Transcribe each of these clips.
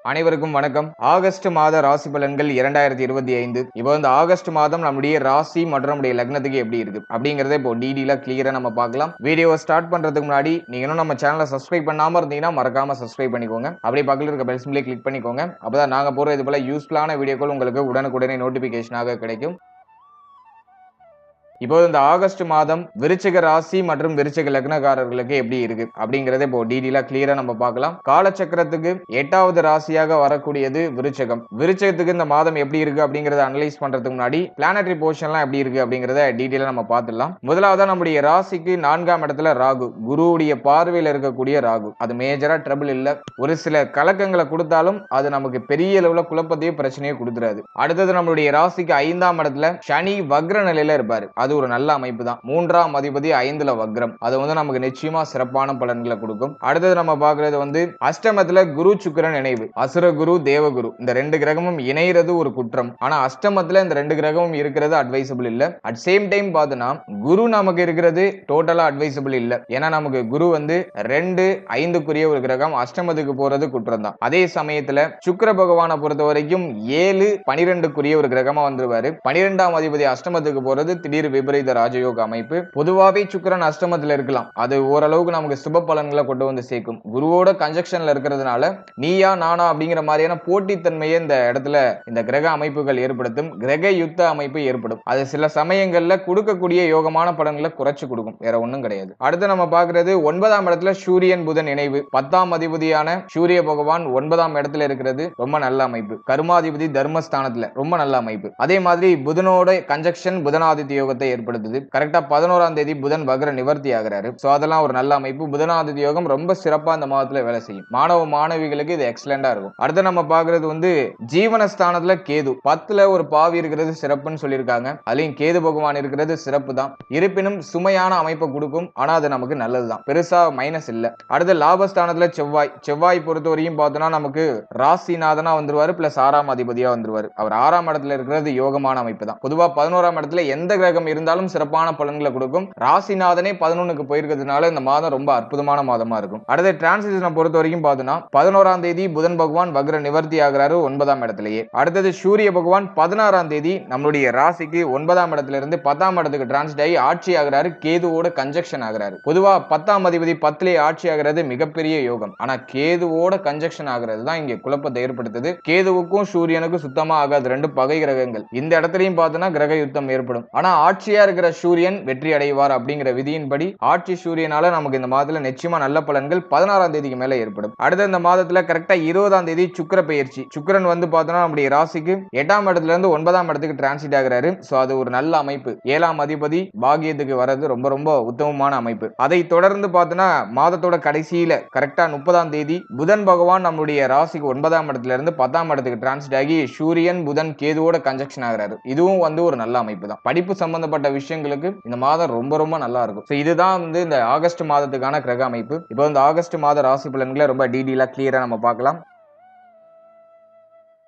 அனைவருக்கும் வணக்கம். ஆகஸ்ட் மாத ராசி பலன்கள் 2025. இப்போ இந்த ஆகஸ்ட் மாதம் நம்முடைய ராசி மற்றும் நம்முடைய லக்னத்துக்கு எப்படி இருக்கு அப்படிங்கறத இப்போ டீடெயிலா கிளியரா நம்ம பார்க்கலாம். வீடியோவை ஸ்டார்ட் பண்றதுக்கு முன்னாடி நீங்க இன்னும் நம்ம சேனலை சப்ஸ்கிரைப் பண்ணாம இருந்தீங்கன்னா மறக்காம சப்ஸ்கிரைப் பண்ணிக்கோங்க. அப்படியே பக்கத்துல இருக்க பெல் சிம்பிளை கிளிக் பண்ணிக்கோங்க. அப்பதான் நாங்க போற இது போல யூஸ்ஃபுல்லான வீடியோக்கள் உங்களுக்கு உடனுக்குடனே நோட்டிபிகேஷனாக கிடைக்கும். இப்போது இந்த ஆகஸ்ட் மாதம் விருச்சிக ராசி மற்றும் விருச்சிக லக்னக்காரர்களுக்கு எப்படி இருக்கு அப்படிங்கறத இப்போ டீடெயிலா கிளியரா நம்ம பார்க்கலாம். காலச்சக்கரத்துக்கு 8வது ராசியாக வரக்கூடியது விருச்சகம். விருச்சகத்துக்கு இந்த மாதம் எப்படி இருக்கு அப்படிங்கறத அனலைஸ் பண்றதுக்கு முன்னாடி பிளானட்டரி பொசிஷன்லாம் எப்படி இருக்கு அப்படிங்கறத டீடெயிலா நம்ம பார்த்துடலாம். முதலாவதா நம்முடைய ராசிக்கு 4ஆம் இடத்துல ராகு, குருவுடைய பார்வையில் இருக்கக்கூடிய ராகு. அது மேஜரா ட்ரபிள் இல்ல, ஒரு சில கலக்கங்களை கொடுத்தாலும் அது நமக்கு பெரிய அளவுல குழப்பத்தையும் பிரச்சனையும் கொடுத்துறாது. அடுத்தது நம்மளுடைய ராசிக்கு 5ஆம் இடத்துல சனி வக்ர நிலையில இருப்பாரு. அது ஒரு நல்ல அமைப்பு தான். 3ஆம் அதிபதி 5ல வக்ரம், அது நமக்கு நிச்சயமா சிறப்பான பலன்களை கொடுக்கும். அடுத்தது நம்ம பார்க்கிறது அஷ்டமத்துல குரு சுக்கிரன் இணைவு. அசுர குரு தேவகுரு இந்த ரெண்டு கிரகமும் இணைகிறது ஒரு குற்றம். ஆனா அஷ்டமத்துல இந்த ரெண்டு கிரகமும் இருக்கிறது அட்வைசபிள் இல்ல. அட் சேம் டைம் பார்த்தனா குரு நமக்கு இருக்கிறது டோட்டலா அட்வைசபிள் இல்ல. ஏன்னா நமக்கு குரு 2 5க்குரிய ஒரு கிரகம், அஷ்டமத்துக்கு போறது குற்றம் தான். அதே சமயத்துல சுக்கிர பகவானை பொறுத்த வரைக்கும் 7 12க்குரிய ஒரு கிரகமா வந்துருவாரு. 12ஆம் அதிபதி அஷ்டமத்துக்கு போறது திடீர் விபரீத ராஜயோக அமைப்பு. பொதுவாவே சுக்கிரன் அஷ்டமத்துல இருக்கலாம், அது ஓரளவுக்கு நமக்கு சுப பலன்களை கொண்டு வந்து சேர்க்கும். குருவோட கன்ஜக்ஷன்ல இருக்கிறதுனால நீயா நானா அப்படிங்கிற மாதிரியான போட்டித்தன்மையை இந்த இடத்துல இந்த கிரக அமைப்புகள் ஏற்படுத்தும். கிரக யுத்த அமைப்பு ஏற்படும். அது சில சமயங்கள்ல கொடுக்கக்கூடிய யோகமான பலன்களை குறைச்சு கொடுக்கும், வேற ஒண்ணும் கிடையாது. அடுத்து நம்ம பார்க்கிறது 9ஆம் இடத்துல சூரியன் புதன் இணைவு. 10ஆம் அதிபதியான சூரிய பகவான் 9ஆம் இடத்துல இருக்கிறது ரொம்ப நல்ல அமைப்பு. கர்மாதிபதி தர்மஸ்தானத்துல ரொம்ப நல்ல அமைப்பு. அதே மாதிரி புதனோட கன்ஜக்ஷன் புதனாதித்ய யோகத்தை ஏற்படுத்துது. கரெக்டா 11ஆம் தேதி புதன் வக்ர நிவர்த்தி ஆகிறாரு. சோ அதெல்லாம் ஒரு நல்ல அமைப்பு. புதனாதித்ய யோகம் ரொம்ப சிறப்பா இந்த மாதத்துல வேலை செய்யும். மாணவ மாணவிகளுக்கு இது எக்ஸலண்டா இருக்கும். அடுத்து நம்ம பார்க்கிறது ஜீவனஸ்தானத்துல கேது. 10ல ஒரு பாவி இருக்கிறது சிறப்புன்னு சொல்லியிருக்காங்க. அதுலயும் கேது பகவான் இருக்கிறது சிறப்பு தான். இருப்பினும் சுமையான அமைப்பை கொடுக்கும். ஆனா அது நமக்கு நல்லதுதான், பெருசா மைனஸ் இல்ல. அடுத்து லாபஸ்தானத்துல செவ்வாய் பொறுத்தவரையும் பார்த்தோம்னா நமக்கு ராசிநாதனா வந்துருவாரு, பிளஸ் 6ஆம் அதிபதியா வந்துருவாரு. அவர் 6ஆம் இடத்துல இருக்கிறது யோகமான அமைப்பு தான். பொதுவா 11ஆம் இடத்துல எந்த கிரகம் இருந்தாலும் சிறப்பான பலன்களை கொடுக்கும். ராசிநாதனே 11க்கு போயிருக்கிறதுனால இந்த மாதம் ரொம்ப அற்புதமான மாதமா இருக்கும். அடுத்த டிரான்சிஷனை பொறுத்த வரைக்கும் பார்த்தோம்னா 11ஆம் தேதி புதன் பகவான் வக்ர நிவர்த்தி ஆகிறாரு 9ஆம் இடத்திலேயே. அடுத்தது சூரிய பகவான் 16ஆம் தேதி நம்மளுடைய ராசிக்கு 9ஆம் இடத்துல இருந்து 10ஆம் இடத்துக்கு டிரான்சிட் ஆகி ஆட்சி ஆகிறாரு. கேதுவோட கன்ஜக்ஷன் ஆகிறாரு. பொதுவா 10ஆம் அதிபதி 10லே ஆட்சி ஆகிறது மிகப்பெரிய யோகம். ஆனா கேதுவோட கன்ஜக்ஷன் ஆகிறது தான் இங்க குழப்பத்தை ஏற்படுத்துது. கேதுவுக்கும் சூரியனுக்கும் சுத்தமா ஆகாது, ரெண்டு பகை கிரகங்கள். இந்த இடத்துலயும் பார்த்தோம்னா கிரக யுத்தம் ஏற்படும். ஆனா ஆட்சியா இருக்கிற சூரியன் வெற்றி அடைவார் அப்படிங்கிற விதியின்படி ஆட்சி சூரியனால நமக்கு இந்த மாதத்துல நிச்சயமா நல்ல பலன்கள் 16ஆம் தேதிக்கு மேல ஏற்படும். அடுத்த இந்த மாதத்துல கரெக்டா 20ஆம் தேதி சுக்கிர பெயர்ச்சி. சுக்கிரன் பார்த்தோம்னா நம்முடைய ராசிக்கு 8ஆம் இடத்துல இருந்து 9ஆம் இடத்துக்கு டிரான்சிட் ஆகிறாரு. சோ அது ஒரு நல்ல அமைப்பு. 7ஆம் அதிபதி பாகியத்துக்கு வர்றது ரொம்ப ரொம்ப உத்தமமான அமைப்பு. அதை தொடர்ந்து பார்த்தோம்னா மாதத்தோட கடைசியில கரெக்டா 30ஆம் தேதி புதன் பகவான் நம்முடைய ராசிக்கு 9ஆம் இடத்துல இருந்து 10ஆம் இடத்துக்கு டிரான்சிட் ஆகி சூரியன் புதன் கேதுவோட கன்ஜக்ஷன் ஆகிறாரு. இதுவும் ஒரு நல்ல அமைப்பு தான். படிப்பு சம்பந்தப்பட்ட விஷயங்களுக்கு இந்த மாதம் ரொம்ப ரொம்ப நல்லா இருக்கும். சோ இதுதான் இந்த ஆகஸ்ட் மாதத்துக்கான கிரக அமைப்பு. இப்போ இந்த ஆகஸ்ட் மாத ராசி பலன்களை ரொம்ப டீடெயிலா கிளியரா நம்ம பார்க்கலாம்.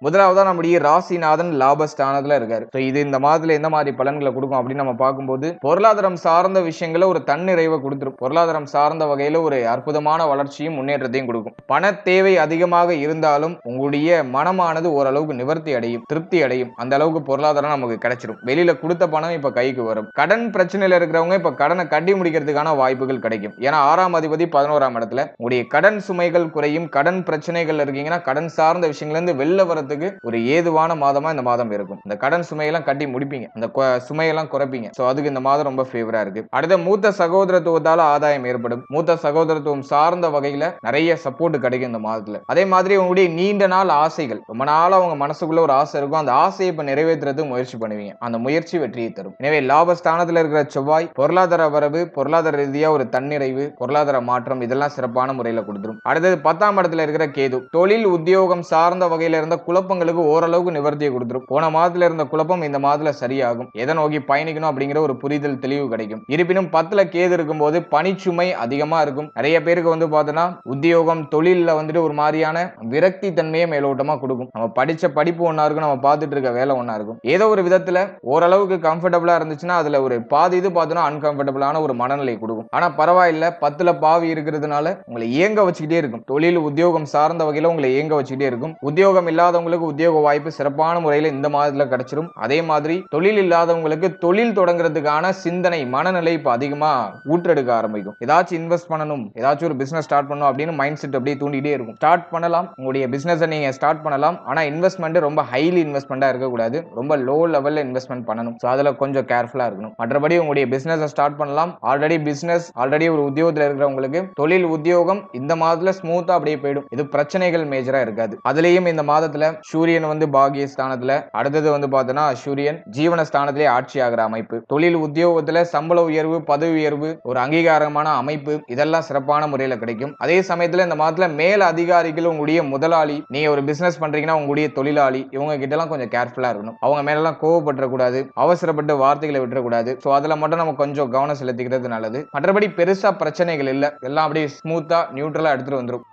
முதலாவதா நம்முடைய ராசிநாதன் லாபஸ்தானத்துல இருக்காரு. இது இந்த மாதத்துல எந்த மாதிரி பலன்களை கொடுக்கும் அப்படின்னு நம்ம பார்க்கும்போது பொருளாதாரம் சார்ந்த விஷயங்களை ஒரு தன்னிறைவை கொடுத்துரும். பொருளாதாரம் சார்ந்த வகையில ஒரு அற்புதமான வளர்ச்சியும் முன்னேற்றத்தையும் கொடுக்கும். பண தேவை அதிகமாக இருந்தாலும் உங்களுடைய மனமானது ஓரளவுக்கு நிவர்த்தி அடையும், திருப்தி அடையும். அந்த அளவுக்கு பொருளாதாரம் நமக்கு கிடைச்சிடும். வெளியில கொடுத்த பணம் இப்ப கைக்கு வரும். கடன் பிரச்சனையில இருக்கிறவங்க இப்ப கடனை கட்டி முடிக்கிறதுக்கான வாய்ப்புகள் கிடைக்கும். ஏன்னா 6ஆம் அதிபதி 11ஆம் இடத்துல. உங்களுடைய கடன் சுமைகள் குறையும். கடன் பிரச்சனைகள் இருக்கீங்கன்னா கடன் சார்ந்த விஷயங்கள்ல இருந்து வெளில வரது ஒரு ஏதுவான மாதமா இந்த மாதம் இருக்கும். இந்த கடன் சுமையெல்லாம் கட்டி முடிப்பீங்க, இந்த சுமையெல்லாம் குறைப்பீங்க. சோ அதுக்கு இந்த மாதம் ரொம்ப ஃபேவரா இருக்கு. அடுத்த மூத்த சகோதரத்துவத்தால ஆதாயம் ஏற்படும். மூத்த சகோதரத்துவம் சார்ந்த வகையில நிறைய சப்போர்ட் கிடைக்கும் இந்த மாதத்துல. அதே மாதிரி உங்களுடைய நீண்ட நாள் ஆசைகள், ரொம்ப நாளா உங்க மனசுக்குள்ள ஒரு ஆசை இருக்கும், அந்த ஆசையை இப்ப நிறைவேற்றுறதுக்கு முயற்சி பண்ணுவீங்க. அந்த முயற்சி வெற்றியை தரும். எனவே லாபஸ்தானத்துல இருக்கிற செவ்வாய் பொருளாதார வரவு, பொருளாதார ரீதியா ஒரு தன்னிறைவு, பொருளாதார மாற்றம் இதெல்லாம் சிறப்பான முறையில கொடுத்துரும். அடுத்தது 10ஆம் இடத்துல இருக்கிற கேது தொழில் உத்தியோகம் சார்ந்த வகையில இருந்த குழப்ப குழப்பங்களுக்கு ஓரளவுக்கு நிவர்த்தியை கொடுத்துரும். போன மாதத்துல இருந்த குழப்பம் இந்த மாதத்துல சரியாகும். எதை நோக்கி பயணிக்கணும் அப்படிங்கிற ஒரு புரிதல் தெளிவு கிடைக்கும். இருப்பினும் 10ல கேது இருக்கும்போது பணிச்சுமை அதிகமா இருக்கும். நிறைய பேருக்கு வந்து பார்த்தோன்னா உத்தியோகம் தொழில்ல வந்துட்டு ஒரு மாதிரியான விரக்தி தன்மையை மேலோட்டமா கொடுக்கும். நம்ம படிச்ச படிப்பு ஒன்னா இருக்கும், நம்ம பார்த்துட்டு இருக்க வேலை ஒன்னா இருக்கும். ஏதோ ஒரு விதத்துல ஓரளவுக்கு கம்ஃபர்டபுளா இருந்துச்சுன்னா அதுல ஒரு பாதி இது பார்த்தோன்னா அன்கம்ஃபர்டபுளான ஒரு மனநிலை கொடுக்கும். ஆனா பரவாயில்ல, 10ல பாவி இருக்கிறதுனால உங்களை இயங்க வச்சுக்கிட்டே இருக்கும். தொழில் உத்தியோகம் சார்ந்த வகையில உங்களை இயங்க வச்சுக்கிட்டே இருக்கும். உத்தியோகம் இல்லாதவங்களுக்கு உத்தியோக வாய்ப்பு சிறப்பான முறையில் இந்த மாதத்துல கிடைச்சிரும். அதே மாதிரி தொழில் இல்லாதவங்களுக்கு தொழில் தொடங்குறதுக்கான சிந்தனை மனநிலை இப்ப அதிகமா ஊற்றெடுக்க ஆரம்பிக்கும். ஏதாச்சும் இன்வெஸ்ட் பண்ணணும், ஏதாச்சும் ஒரு பிசினஸ் ஸ்டார்ட் பண்ணணும் அப்படின்னு மைண்ட் செட் அப்படியே தூண்டிட்டே இருக்கும். ஸ்டார்ட் பண்ணலாம், உங்களுடைய பிசினஸ் நீங்க ஸ்டார்ட் பண்ணலாம். ஆனா இன்வெஸ்ட்மெண்ட் ரொம்ப ஹைலி இன்வெஸ்ட்மெண்டா இருக்கக்கூடாது, ரொம்ப லோ லெவல்ல இன்வெஸ்ட்மெண்ட் பண்ணணும். ஸோ அதுல கொஞ்சம் கேர்ஃபுல்லா இருக்கணும். மற்றபடி உங்களுடைய பிசினஸ் ஸ்டார்ட் பண்ணலாம். ஆல்ரெடி ஒரு உத்தியோகத்தில் இருக்கிறவங்களுக்கு தொழில் உத்தியோகம் இந்த மாதத்துல ஸ்மூத்தா அப்படியே போயிடும். இது பிரச்சனைகள் மேஜரா இருக்காது. அதுலயும் இந்த மாதத்துல சூரியன் வந்து பாகிய ஸ்தானத்துல, அடுத்தது வந்து பார்த்தோன்னா சூரியன் ஜீவன ஸ்தானத்திலே ஆட்சி ஆகிற அமைப்பு. தொழில் உத்தியோகத்துல சம்பள உயர்வு, பதவி உயர்வு, ஒரு அங்கீகாரமான அமைப்பு இதெல்லாம் சிறப்பான முறையில் கிடைக்கும். அதே சமயத்துல இந்த மாதத்துல மேல் அதிகாரிகள் உங்களுடைய முதலாளி, நீங்க ஒரு பிசினஸ் பண்றீங்கன்னா உங்களுடைய தொழிலாளி, இவங்க கிட்ட எல்லாம் கொஞ்சம் கேர்ஃபுல்லா இருக்கணும். அவங்க மேல எல்லாம் கோவப்படக்கூடாது, அவசரப்பட்டு வார்த்தைகளை விட்டுறக்கூடாது. ஸோ அதுல மட்டும் நம்ம கொஞ்சம் கவனம் செலுத்திக்கிறது நல்லது. மற்றபடி பெருசா பிரச்சனைகள் இல்லை, எல்லாம் அப்படியே ஸ்மூத்தா நியூட்ரலா எடுத்துட்டு வந்துடும்.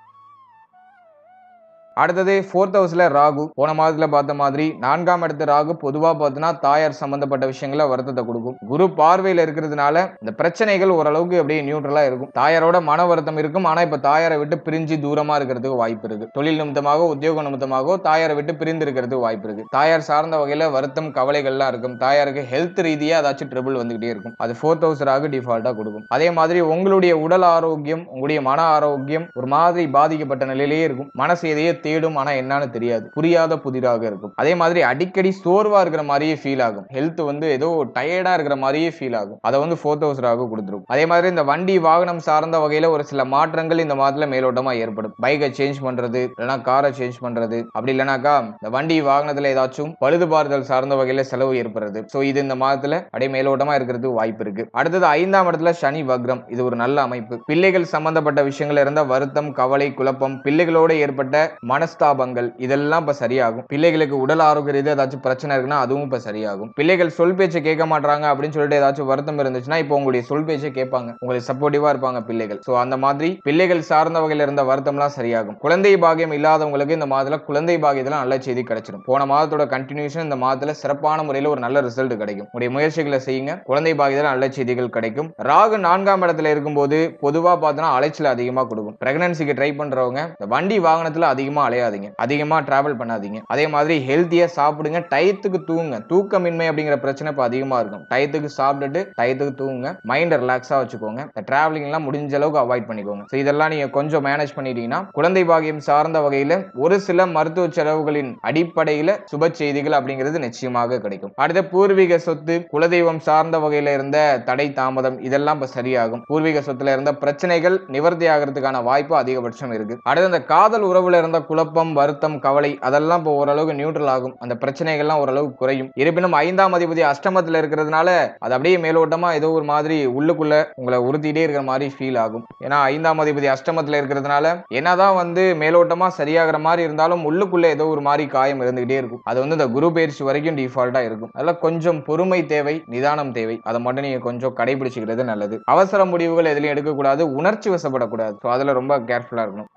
அடுத்தது 4th ஹவுஸ்ல ராகு. போன மாதத்துல பார்த்த மாதிரி 4ஆம் இடத்து ராகு பொதுவா பார்த்தோன்னா தாயார் சம்பந்தப்பட்ட விஷயங்கள வருத்தத்தை கொடுக்கும். குரு பார்வையில இருக்கிறதுனால இந்த பிரச்சனைகள் ஓரளவுக்கு அப்படியே நியூட்ரலா இருக்கும். தாயாரோட மன வருத்தம் இருக்கும். ஆனா இப்ப தாயாரை விட்டு பிரிஞ்சு தூரமா இருக்கிறதுக்கு வாய்ப்பு இருக்கு. தொழில் நிமித்தமாகவோ உத்தியோக நிமித்தமாகவோ தாயாரை விட்டு பிரிந்து இருக்கிறதுக்கு வாய்ப்பு இருக்கு. தாயார் சார்ந்த வகையில வருத்தம் கவலைகள்லாம் இருக்கும். தாயாருக்கு ஹெல்த் ரீதியா ஏதாச்சும் ட்ரபிள் வந்துகிட்டே இருக்கும். அது 4th ஹவுஸ் ராகு டிஃபால்ட்டா கொடுக்கும். அதே மாதிரி உங்களுடைய உடல் ஆரோக்கியம், உங்களுடைய மன ஆரோக்கியம் ஒரு மாதிரி பாதிக்கப்பட்ட நிலையிலேயே இருக்கும். மனசு எதையே தேடும், ஆனா என்னன்னு தெரியாது, புரியாத புதிராக இருக்கும். அதே மாதிரி அடிக்கடி சோர்வா இருக்கிற மாதிரியே ஃபீல் ஆகும். ஹெல்த் வந்து ஏதோ டயர்டா இருக்கிற மாதிரியே ஃபீல் ஆகும். அதை வந்து 4th ஹவுஸ் ராகு கொடுத்துரும். அதே மாதிரி இந்த வண்டி வாகனம் சார்ந்த வகையில ஒரு சில மாற்றங்கள் இந்த மாதத்துல மேலோட்டமா ஏற்படும். பைக்கை சேஞ்ச் பண்றது, இல்லைன்னா காரை சேஞ்ச் பண்றது, அப்படி இல்லைனாக்கா இந்த வண்டி வாகனத்துல ஏதாச்சும் பழுதுபார்த்தல் சார்ந்த வகையில செலவு ஏற்படுறது. சோ இது இந்த மாதத்துல அப்படியே மேலோட்டமா இருக்கிறதுக்கு வாய்ப்பு இருக்கு. அடுத்தது 5ஆம் இடத்துல சனி வக்ரம். இது ஒரு நல்ல அமைப்பு. பிள்ளைகள் சம்பந்தப்பட்ட விஷயங்கள் இருந்த வருத்தம், கவலை, குழப்பம், பிள்ளைகளோட ஏற்பட்ட மனஸ்தாபங்கள் இதெல்லாம் இப்ப சரியாகும். பிள்ளைகளுக்கு உடல் ஆரோக்கிய ரீதியா ஏதாச்சும் பிரச்சனை இருக்குன்னா அதுவும் இப்ப சரியாகும். பிள்ளைகள் சொல் பேச்சை கேட்க மாட்டாங்க அப்படின்னு சொல்லிட்டு ஏதாச்சும் வருத்தம் இருந்துச்சுன்னா இப்போ உங்களுடைய சொல் பேச்சை கேட்பாங்க, உங்களுக்கு சப்போர்ட்டிவா இருப்பாங்க பிள்ளைகள். சோ அந்த மாதிரி பிள்ளைகள் சார்ந்த வகையில் இருந்த வருத்தம்லாம் சரியாகும். குழந்தை பாகியம் இல்லாதவங்களுக்கு இந்த மாதத்துல குழந்தை பாகியத்துல நல்ல செய்தி கிடைச்சிடும். போன மாதத்தோட கண்டினியூஷன் இந்த மாதத்துல சிறப்பான முறையில் ஒரு நல்ல ரிசல்ட் கிடைக்கும். உங்களுடைய முயற்சிகளை செய்யுங்க, குழந்தை பாகியத்துல நல்ல செய்திகள் கிடைக்கும். ராகு 4ஆம் இடத்துல இருக்கும்போது பொதுவா பார்த்தோன்னா அலைச்சல் அதிகமா கொடுக்கும். பிரெக்னன்சிக்கு ட்ரை பண்றவங்க இந்த வண்டி வாகனத்துல அதிகமா அலையாதீங்க, அதிகமா டிராவல் பண்ணாதீங்க. அதே மாதிரி ஹெல்த்தியா சாப்பிடுங்க, டயத்துக்கு தூங்குங்க. தூக்கமின்மை அப்படிங்கிற பிரச்சனை இப்ப அதிகமா இருக்கும். டயத்துக்கு சாப்பிட்டுட்டு டயத்துக்கு தூங்குங்க, மைண்ட் ரிலாக்ஸா வச்சுக்கோங்க. டிராவலிங் எல்லாம் முடிஞ்ச அளவுக்கு அவாய்ட் பண்ணிக்கோங்க. இதெல்லாம் நீங்க கொஞ்சம் மேனேஜ் பண்ணிட்டீங்கன்னா குழந்தை பாகியம் சார்ந்த வகையில ஒரு சில மருத்துவ செலவுகளின் அடிப்படையில சுப செய்திகள் அப்படிங்கிறது நிச்சயமாக கிடைக்கும். அடுத்த பூர்வீக சொத்து, குலதெய்வம் சார்ந்த வகையில இருந்த தடை தாமதம் இதெல்லாம் இப்ப சரியாகும். பூர்வீக சொத்துல இருந்த பிரச்சனைகள் நிவர்த்தி ஆகிறதுக்கான வாய்ப்பு அதிகபட்சம் இருக்கு. அடுத்த அந்த காதல் உறவுல இருந்த குழப்பம், வருத்தம், கவலை அதெல்லாம் இப்போ ஓரளவுக்கு நியூட்ரல் ஆகும். அந்த பிரச்சனைகள்லாம் ஓரளவுக்கு குறையும். இருப்பினும் 5ஆம் அதிபதி அஷ்டமத்துல இருக்கிறதுனால அது அப்படியே மேலோட்டமா ஏதோ ஒரு மாதிரி உள்ளுக்குள்ள உங்களை உறுத்திட்டே இருக்கிற மாதிரி ஃபீல் ஆகும். ஏன்னா 5ஆம் அதிபதி அஷ்டமத்துல இருக்கிறதுனால என்னதான் வந்து மேலோட்டமா சரியாகிற மாதிரி இருந்தாலும் உள்ளுக்குள்ள ஏதோ ஒரு மாதிரி காயம் இருந்துகிட்டே இருக்கும். அது வந்து இந்த குரு பயிற்சி வரைக்கும் டிஃபால்ட்டா இருக்கும். அதெல்லாம் கொஞ்சம் பொறுமை தேவை, நிதானம் தேவை. அதை மட்டும் நீங்க கொஞ்சம் கடைபிடிச்சுக்கிறது நல்லது. அவசர முடிவுகள் எதுலையும் எடுக்கக்கூடாது, உணர்ச்சி வசப்படக்கூடாது. அதுல ரொம்ப கேர்ஃபுல்லா இருக்கணும்.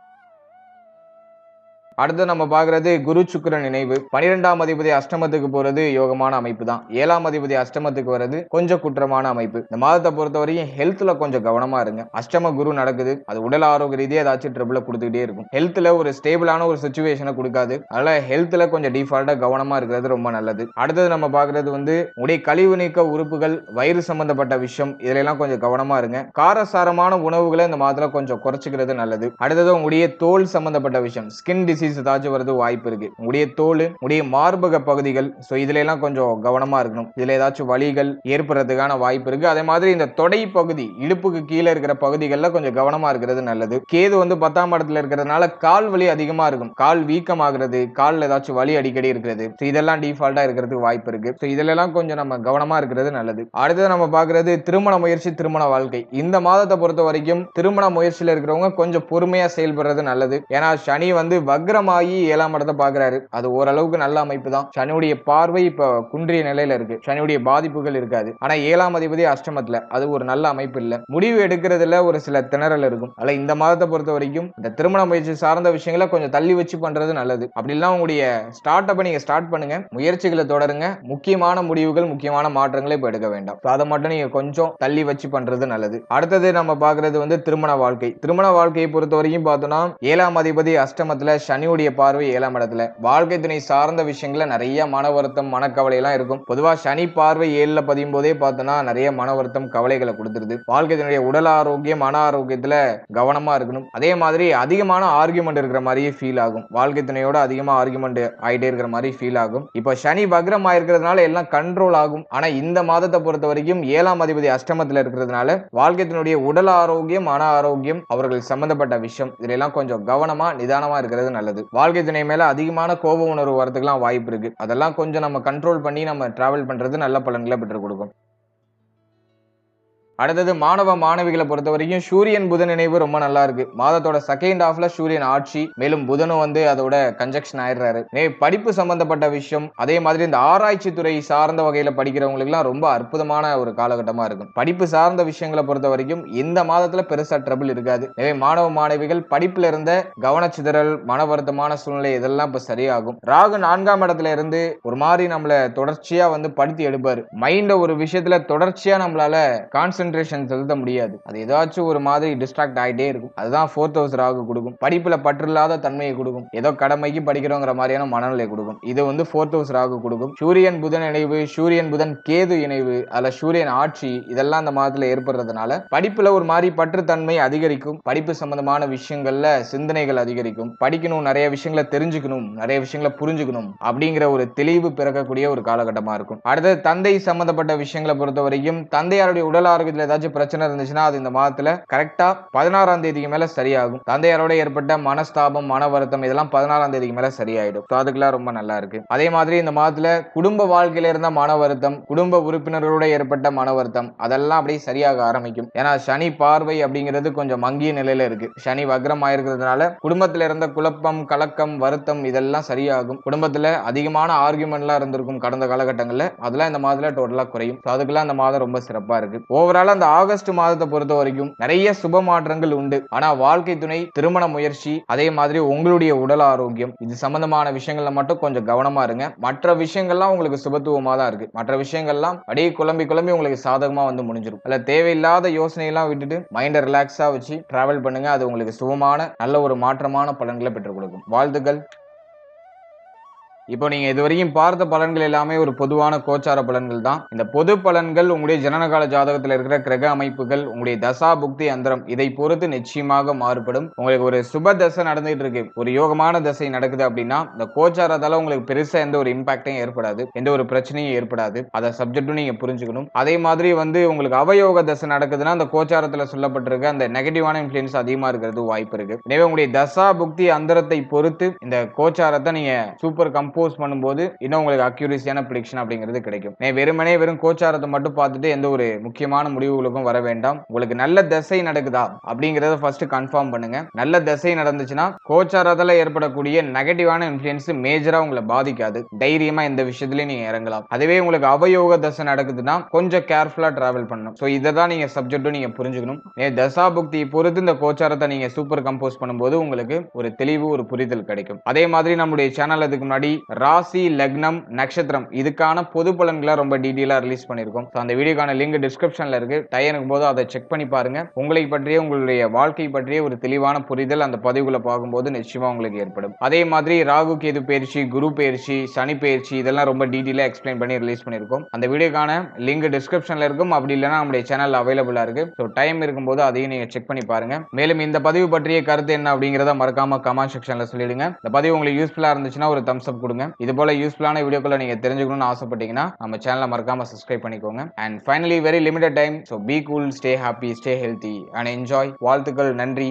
அடுத்து நம்ம பாக்குறது குரு சுக்கிரன் இணைவு. 12ஆம் அதிபதி அஷ்டமத்துக்கு போறது யோகமான அமைப்பு தான். 7ஆம் அதிபதி அஷ்டமத்துக்கு வர்றது கொஞ்சம் குற்றமான அமைப்பு. இந்த மாதத்தை பொறுத்த வரைக்கும் ஹெல்த்ல கொஞ்சம் கவனமா இருங்க. அஷ்டம குரு நடக்குது, அது உடல் ஆரோக்கிய ரீதியா ஏதாச்சும் ட்ரபிள கொடுத்துக்கிட்டே இருக்கும். ஹெல்த்ல ஒரு ஸ்டேபிளான ஒரு சிச்சுவேஷனை கொடுக்காது. அதனால ஹெல்த்ல கொஞ்சம் டிஃபால்ட்டா கவனமா இருக்கிறது ரொம்ப நல்லது. அடுத்தது நம்ம பாக்குறது வந்து உடைய கழிவு நீக்க உறுப்புகள், வயிறு சம்பந்தப்பட்ட விஷயம் இதுல எல்லாம் கொஞ்சம் கவனமா இருங்க. காரசாரமான உணவுகளை இந்த மாதத்துல கொஞ்சம் குறைச்சிக்கிறது நல்லது. அடுத்தது உங்களுடைய தோல் சம்பந்தப்பட்ட விஷயம், ஸ்கின் டிசீஸ் ஏதாச்சும் வரது வாய்ப்பு இருக்கு. உடைய தோல், உடைய மார்பக பகுதிகள், சோ இதுல எல்லாம் கொஞ்சம் கவனமா இருக்கணும். இதுல ஏதாச்சும் வலிகள் ஏற்படுறதுக்கான வாய்ப்பு இருக்கு. அதே மாதிரி இந்த தொடை பகுதி, இடுப்புக்கு கீழே இருக்கிற பகுதிகளில் கொஞ்சம் கவனமா இருக்கிறது நல்லது. கேது வந்து 10ஆம் இடத்துல இருக்கிறதுனால கால் வலி அதிகமா இருக்கும். கால் வீக்கம் ஆகுறது, கால்ல ஏதாச்சும் வலி அடிக்கடி இருக்கிறது, இதெல்லாம் டிஃபால்ட்டா இருக்கிறதுக்கு வாய்ப்பு இருக்கு. இதுல எல்லாம் கொஞ்சம் நம்ம கவனமா இருக்கிறது நல்லது. அடுத்தது நம்ம பாக்குறது திருமண முயற்சி, திருமண வாழ்க்கை. இந்த மாதத்தை பொறுத்த வரைக்கும் திருமண முயற்சியில இருக்கிறவங்க கொஞ்சம் பொறுமையா செயல்படுறது நல்லது. ஏன்னா சனி வந்து வக்ர வக்ரமாகி 7ஆம் இடத்தை பாக்குறாரு. அது ஓரளவுக்கு நல்ல அமைப்பு தான். சனியுடைய பார்வை இப்ப குன்றிய நிலையில இருக்கு. சனியுடைய பாதிப்புகள் இருக்காது. ஆனா 7ஆம் அதிபதி அஷ்டமத்துல, அது ஒரு நல்ல அமைப்பு இல்ல. முடிவு எடுக்கிறதுல ஒரு சில திணறல் இருக்கும். அதுல இந்த மாதத்தை பொறுத்த வரைக்கும் இந்த திருமண முயற்சி சார்ந்த விஷயங்களை கொஞ்சம் தள்ளி வச்சு பண்றது நல்லது. அப்படி இல்ல உங்களுடைய ஸ்டார்ட் அப்ப நீங்க ஸ்டார்ட் பண்ணுங்க, முயற்சிகளை தொடருங்க. முக்கியமான முடிவுகள், முக்கியமான மாற்றங்களை இப்ப எடுக்க வேண்டாம். அதை மட்டும் நீங்க கொஞ்சம் தள்ளி வச்சு பண்றது நல்லது. அடுத்தது நம்ம பாக்குறது வந்து திருமண வாழ்க்கை. திருமண வாழ்க்கையை பொறுத்த வரைக்கும் பார்த்தோம்னா 7ஆம் அதிபதி அஷ்டமத்துல, சனியுடைய பார்வை 7ஆம் இடத்துல. வாழ்க்கை துணை சார்ந்த விஷயங்கள நிறைய மன வருத்தம், மனக்கவலை எல்லாம் இருக்கும். பொதுவா சனி பார்வை 7ல பதியும் போதே பார்த்தோம்னா நிறைய மன வருத்தம், கவலைகளை கொடுத்துருது. வாழ்க்கை துணைய உடல் ஆரோக்கியம், மன ஆரோக்கியத்துல கவனமா இருக்கணும். அதே மாதிரி அதிகமான ஆர்குமெண்ட் இருக்கிற மாதிரியே ஃபீல் ஆகும். வாழ்க்கை துணையோட அதிகமா ஆர்குமெண்ட் ஆயிட்டே இருக்கிற மாதிரி ஃபீல் ஆகும். இப்போ சனி வக்ரம் ஆயிருக்கிறதுனால எல்லாம் கண்ட்ரோல் ஆகும். ஆனா இந்த மாதத்தை பொறுத்த வரைக்கும் 7ஆம் அதிபதி அஷ்டமத்துல இருக்கிறதுனால வாழ்க்கை துணையுடைய உடல் ஆரோக்கியம், மன ஆரோக்கியம், அவர்கள் சம்பந்தப்பட்ட விஷயம் இதெல்லாம் கொஞ்சம் கவனமா நிதானமா இருக்கிறது நல்லது. வாழ்க்கை துணை மேல அதிகமான கோப உணர்வு வரதுக்குலாம் வாய்ப்பு இருக்கு. அதெல்லாம் கொஞ்சம் நம்ம கண்ட்ரோல் பண்ணி நம்ம டிராவல் பண்றது நல்ல பலன்களை பெற்றுக் கொடுக்கும். அடுத்தது மாணவ மாணவிகளை பொறுத்த வரைக்கும் சூரியன் புதன் இணைவு ரொம்ப நல்லா இருக்கு. மாதத்தோட செகண்ட் ஹாஃப்ல சூரியன் ஆட்சி, மேலும் புதனும் வந்து அதோட கன்ஜெக்ஷன் ஆயிடுறாரு. படிப்பு சம்பந்தப்பட்ட விஷயம், அதே மாதிரி இந்த ஆராய்ச்சி துறை சார்ந்த வகையில படிக்கிறவங்களுக்கு எல்லாம் ரொம்ப அற்புதமான ஒரு காலகட்டமா இருக்கும். படிப்பு சார்ந்த விஷயங்களை பொறுத்த வரைக்கும் இந்த மாதத்துல பெருசா ட்ரபிள் இருக்காது. எனவே மாணவ மாணவிகள் படிப்புல இருந்த கவனச்சிதறல், மன வருத்தமான சூழ்நிலை இதெல்லாம் இப்ப சரியாகும். ராகு 4ஆம் இடத்துல இருந்து ஒரு மாதிரி நம்மள தொடர்ச்சியா வந்து படுத்தி எடுப்பாரு. மைண்ட ஒரு விஷயத்துல தொடர்ச்சியா நம்மளால கான்சென்ட்ரேஷன் செலுத்த முடியாது. அது ஏதாச்சும் ஒரு மாதிரி டிஸ்ட்ராக்ட் ஆகிட்டே இருக்கும். அதுதான் 4th ஹவுஸ் ராகு கொடுக்கும். படிப்புல பற்றில்லாத தன்மையை கொடுக்கும். ஏதோ கடமைக்கு படிக்கிறோங்கிற மாதிரியான மனநிலை கொடுக்கும். இது வந்து 4th ஹவுஸ் ராகு கொடுக்கும். சூரியன் புதன் இணைவு, சூரியன் புதன் கேது இணைவு, அதுல சூரியன் ஆட்சி இதெல்லாம் அந்த மாதத்துல ஏற்படுறதுனால படிப்புல ஒரு மாதிரி பற்றுத்தன்மை அதிகரிக்கும். படிப்பு சம்பந்தமான விஷயங்கள்ல சிந்தனைகள் அதிகரிக்கும். படிக்கணும், நிறைய விஷயங்களை தெரிஞ்சுக்கணும், நிறைய விஷயங்களை புரிஞ்சுக்கணும் அப்படிங்கிற ஒரு தெளிவு பிறக்கக்கூடிய ஒரு காலகட்டமா இருக்கும். அடுத்தது தந்தை சம்பந்தப்பட்ட விஷயங்களை பொறுத்த வரைக்கும் தந்தையாருடைய உடல் ஆரோக்கியத்தில் ஏதாச்சும் பிரச்சனை இருந்துச்சுன்னா அது இந்த மாதத்துல கரெக்டா 16ஆம் தேதிக்கு மேல சரியாகும். தந்தையாரோட ஏற்பட்ட மனஸ்தாபம், மன வருத்தம் இதெல்லாம் 16ஆம் தேதிக்கு மேல சரியாயிடும். அதுக்கெல்லாம் ரொம்ப நல்லா இருக்கு. அதே மாதிரி இந்த மாதத்துல குடும்ப வாழ்க்கையில இருந்த மன வருத்தம், குடும்ப உறுப்பினர்களோட ஏற்பட்ட மன வருத்தம் அதெல்லாம் அப்படியே சரியாக ஆரம்பிக்கும். ஏன்னா சனி பார்வை அப்படிங்கிறது கொஞ்சம் மங்கிய நிலையில இருக்கு. சனி வக்ரம் ஆயிருக்கிறதுனால குடும்பத்துல இருந்த குழப்பம், கலக்கம், வருத்தம் இதெல்லாம் சரியாகும். குடும்பத்துல அதிகமான ஆர்குமெண்ட்லாம் இருந்திருக்கும் கடந்த காலகட்டங்கள்ல, அதெல்லாம் இந்த மாதத்துல டோட்டலா குறையும். அதுக்கெல்லாம் இந்த மாதம் ரொம்ப சிறப்பா இருக்கு. ஓவரால் அந்த ஆகஸ்ட் மாதத்தை பொறுத்த வரைக்கும் நிறைய சுப மாற்றங்கள் உண்டு. ஆனா வாழ்க்கை துணை, திருமண முயற்சி, அதே மாதிரி உங்களுடைய உடல் ஆரோக்கியம் இது சம்பந்தமான விஷயங்கள்ல மட்டும் கொஞ்சம் கவனமா இருங்க. மற்ற விஷயங்கள்லாம் உங்களுக்கு சுபத்துவமா தான் இருக்கு. மற்ற விஷயங்கள்லாம் அப்படியே குழம்பி உங்களுக்கு சாதகமா வந்து முடிஞ்சிடும். அல்ல தேவையில்லாத யோசனை எல்லாம் விட்டுட்டு மைண்டை ரிலாக்ஸா வச்சு டிராவல் பண்ணுங்க. அது உங்களுக்கு சுபமான நல்ல ஒரு மாற்றமான பலன்களை பெற்றுக் கொடுக்கும். வாழ்த்துக்கள். இப்போ நீங்க இதுவரையும் பார்த்த பலன்கள் எல்லாமே ஒரு பொதுவான கோச்சார பலன்கள் தான். இந்த பொது பலன்கள் உங்களுடைய ஜனனகால ஜாதகத்தில் இருக்கிற கிரக அமைப்புகள், உங்களுடைய தசா புக்தி அந்தரம் இதை பொறுத்து நிச்சயமாக மாறுபடும். உங்களுக்கு ஒரு சுப தசை நடந்துட்டு இருக்கு, ஒரு யோகமான தசை நடக்குது அப்படின்னா இந்த கோச்சாரத்தால உங்களுக்கு பெருசா எந்த ஒரு இம்பாக்டும் ஏற்படாது, எந்த ஒரு பிரச்சனையும் ஏற்படாது. அதை சப்ஜெக்டும் நீங்க புரிஞ்சுக்கணும். அதே மாதிரி வந்து உங்களுக்கு அவயோக தசை நடக்குதுன்னா அந்த கோச்சாரத்துல சொல்லப்பட்டிருக்க அந்த நெகட்டிவான இன்ஃபுளுன்ஸ் அதிகமா இருக்கிறது வாய்ப்பு இருக்கு. எனவே உங்களுடைய தசா புக்தி அந்தரத்தை பொறுத்து இந்த கோச்சாரத்தை நீங்க சூப்பர் கம்போஸ் பண்ணும்போது இன்னும் உங்களுக்கு அக்யூரசியான ப்ரெடிக்ஷன் அப்படிங்கிறது கிடைக்கும். வெறும் கோச்சாரத்தை மட்டும் பார்த்துட்டு எந்த ஒரு முக்கியமான முடிவுகளுக்கும் வர வேண்டாம். உங்களுக்கு நல்ல தசை நடக்குதா அப்படிங்கறத ஃபர்ஸ்ட் கன்ஃபார்ம் பண்ணுங்க. நல்ல தசை நடந்துச்சுன்னா கோச்சாரத்தால ஏற்படக்கூடிய நெகட்டிவான இன்ஃப்ளூயன்ஸ் மேஜரா உங்களை பாதிக்காது. தைரியமா இந்த விஷயத்திலேயே நீங்க இறங்கலாம். அதுவே உங்களுக்கு அவயோக தசை நடக்குதுன்னா கொஞ்சம் கேர்ஃபுல்லா டிராவல் பண்ணணும். ஸோ இதை தான் நீங்க சப்ஜெக்டும் நீங்க புரிஞ்சுக்கணும். தசா புக்தியை பொறுத்து இந்த கோச்சாரத்தை நீங்க சூப்பர் கம்போஸ் பண்ணும்போது உங்களுக்கு ஒரு தெளிவு, ஒரு புரிதல் கிடைக்கும். அதே மாதிரி நம்முடைய சேனல் அதுக்கு முன்னாடி ராசி, லக்னம், நட்சத்திரம் இதுக்கான பொது பலன்களை ரொம்ப டீடைலா ரிலீஸ் பண்ணிருக்கோம். அந்த வீடியோக்கான லிங்க் டிஸ்கிரிப்ஷன்ல இருக்கு. டைம் போது அதை செக் பண்ணி பாருங்க. உங்களை பற்றிய, உங்களுடைய வாழ்க்கை பற்றிய ஒரு தெளிவான புரிதல் அந்த பதிவுகளை பார்க்கும்போது நிச்சயமா உங்களுக்கு ஏற்படும். அதே மாதிரி ராகு கேது பயிற்சி, குரு பயிற்சி, சனி பயிற்சி இதெல்லாம் ரொம்ப டீடைலா எக்ஸ்பிளைன் பண்ணி ரிலீஸ் பண்ணிருக்கோம். அந்த வீடியோக்கான லிங்க் டிஸ்கிரிப்ஷன்ல இருக்கும். அப்படி இல்லைன்னா நம்முடைய சேனல் அவைலபிளா இருக்கு. ஸோ டைம் இருக்கும்போது அதையும் நீங்க செக் பண்ணி பாருங்க. மேலும் இந்த பதிவு பற்றிய கருத்து என்ன அப்படிங்கிறத மறக்காம கமெண்ட் செக்ஷன்ல சொல்லிடுங்க. இந்த பதிவு உங்களுக்கு யூஸ்ஃபுல்லா இருந்துச்சுன்னா ஒரு தம்ஸ் அப் கொடுங்க. இது போல யூஸ்ஃபுல்லான வீடியோக்களை நீங்க தெரிஞ்சுக்கணும்னு ஆசைப்பட்டீங்கன்னா நம்ம சேனலை மறக்காம சப்ஸ்கிரைப் பண்ணிக்கோங்க. And finally very limited time, so be cool, stay happy, stay healthy and enjoy. வாழ்த்துக்கள். நன்றி.